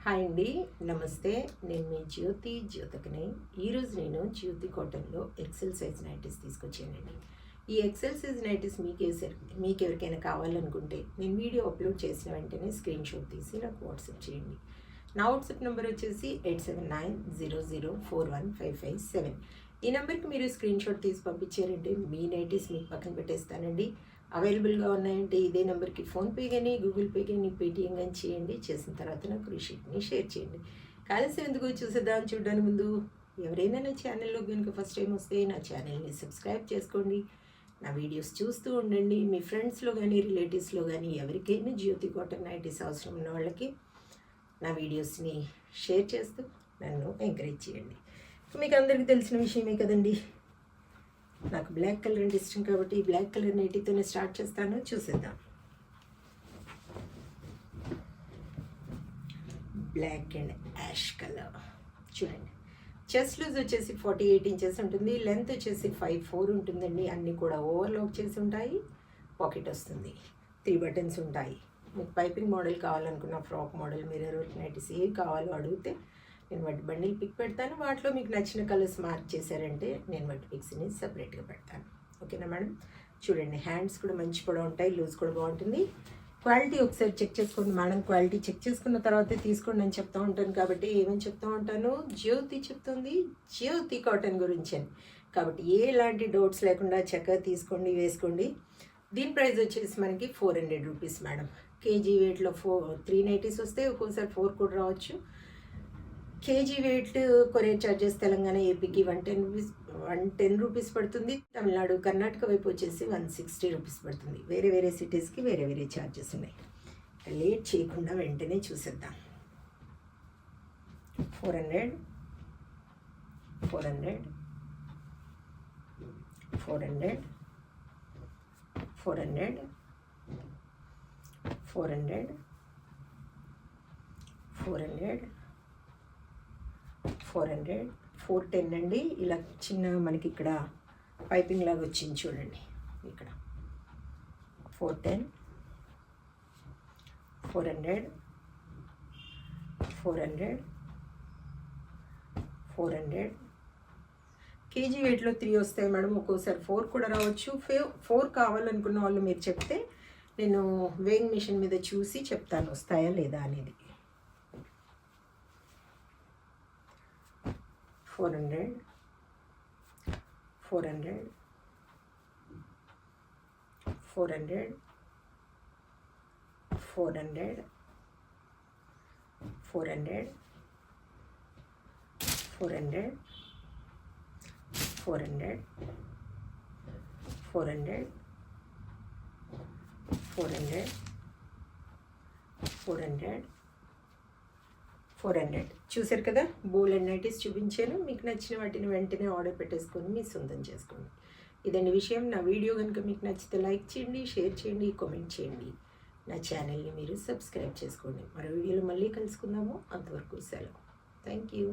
Hi అండి, నమస్తే. నేను మీ జ్యోతికని. ఈరోజు నేను జ్యోతి కాటన్లో ఎక్సెల్ సైజ్ నైటీస్ తీసుకొచ్చానండి. ఈ ఎక్సెల్ సైజ్ నైటీస్ మీకు ఎవరికైనా కావాలనుకుంటే నేను వీడియో అప్లోడ్ చేసిన వెంటనే స్క్రీన్ షాట్ తీసి నాకు వాట్సాప్ చేయండి. నా వాట్సాప్ నెంబర్ వచ్చేసి 8790041557. ఈ నెంబర్కి మీరు స్క్రీన్ షాట్ తీసి పంపించారంటే మీ నైటీస్ మీకు పక్కన పెట్టేస్తానండి. అవైలబుల్గా ఉన్నాయంటే ఇదే నెంబర్కి ఫోన్పే కానీ గూగుల్ పే కానీ పేటిఎం కానీ చేయండి. చేసిన తర్వాత నాకు రిసీప్ట్ని షేర్ చేయండి. కాలుష్యం ఎందుకు చూసేద్దాం. చూడడానికి ముందు ఎవరైనా నా ఛానల్లో కనుక ఫస్ట్ టైం వస్తే నా ఛానల్ని సబ్స్క్రైబ్ చేసుకోండి. నా వీడియోస్ చూస్తూ ఉండండి. మీ ఫ్రెండ్స్లో కానీ రిలేటివ్స్లో కానీ ఎవరికైనా జ్యోతి కాటన్ నైటీస్ అవసరం ఉన్న వాళ్ళకి నా వీడియోస్ని షేర్ చేస్తూ నన్ను ఎంకరేజ్ చేయండి. మీకు అందరికీ తెలిసిన విషయమే కదండి, నాకు బ్లాక్ కలర్ అంటే ఇష్టం కాబట్టి ఈ బ్లాక్ కలర్ నైటీతోనే స్టార్ట్ చేస్తాను. చూసేద్దాం. బ్లాక్ అండ్ యాష్ కలర్ చూడండి. చెస్ట్ లూజ్ వచ్చేసి 48 ఇంచెస్ ఉంటుంది. లెంత్ వచ్చేసి 5'4" ఉంటుందండి. అన్నీ కూడా ఓవర్లాక్ చేసి ఉంటాయి. పాకెట్ వస్తుంది. 3 బటన్స్ ఉంటాయి. మీకు పైపింగ్ మోడల్ కావాలనుకున్న frock model, mirror work nighties ఏవి కావాలో అడిగితే నేను వాటి బండిల్ పిక్ పెడతాను. వాటిలో మీకు నచ్చిన కలర్స్ మార్క్ చేశారంటే నేను వాటి పిక్స్ని సపరేట్గా పెడతాను. ఓకేనా మేడం? చూడండి, హ్యాండ్స్ కూడా మంచి కూడా ఉంటాయి, లూజ్ కూడా బాగుంటుంది. క్వాలిటీ ఒకసారి చెక్ చేసుకోండి మేడం. క్వాలిటీ చెక్ చేసుకున్న తర్వాతే తీసుకోండి అని చెప్తూ ఉంటాను. కాబట్టి ఏమని చెప్తూ ఉంటాను, జ్యోతి చెప్తుంది జ్యోతి కాటన్ గురించి అని. కాబట్టి ఎలాంటి డౌట్స్ లేకుండా చక్కగా తీసుకోండి, వేసుకోండి. దీని ప్రైస్ వచ్చేసి మనకి 400 రూపీస్ మేడం. కేజీ వెయిట్లో 3 నైటీస్ వస్తే ఒక్కోసారి 4 కూడా రావచ్చు. KG weight courier charges Telangana ఏపీకి 110 రూపీస్ పడుతుంది. తమిళనాడు కర్ణాటక వైపు వచ్చేసి 160 రూపీస్ పడుతుంది. వేరే వేరే సిటీస్కి వేరే వేరే ఛార్జెస్ ఉన్నాయి. లేట్ చేయకుండా వెంటనే చూసేద్దాం. 400 400 400 400 400 400 400 410 అండి. ఇలా చిన్న మనకి ఇక్కడ పైపింగ్ లాగా వచ్చింది చూడండి. ఇక్కడ 410 400 400 400 కేజీ వెయిట్లో 3 వస్తాయి మేడం. ఒక్కోసారి 4 కూడా రావచ్చు. 4 కావాలనుకున్న వాళ్ళు మీరు చెప్తే నేను వేయింగ్ మిషన్ మీద చూసి చెప్తాను వస్తాయా లేదా అనేది. 400 400 400 400 400 400 400 400 400 400 400 చూసారు కదా. బోల్ అండ్ నైటీస్ చూపించాను. మీకు నచ్చిన వాటిని వెంటనే ఆర్డర్ పెట్టేసుకొని మీ సొంతం చేసుకోండి. ఇదండి విషయం. నా వీడియో కనుక మీకు నచ్చితే లైక్ చేయండి, షేర్ చేయండి, కామెంట్ చేయండి. నా ఛానల్ని మీరు సబ్స్క్రైబ్ చేసుకోండి. మరో వీడియోలో మళ్ళీ కలుసుకుందాము. అంతవరకు సెలవు. Thank you.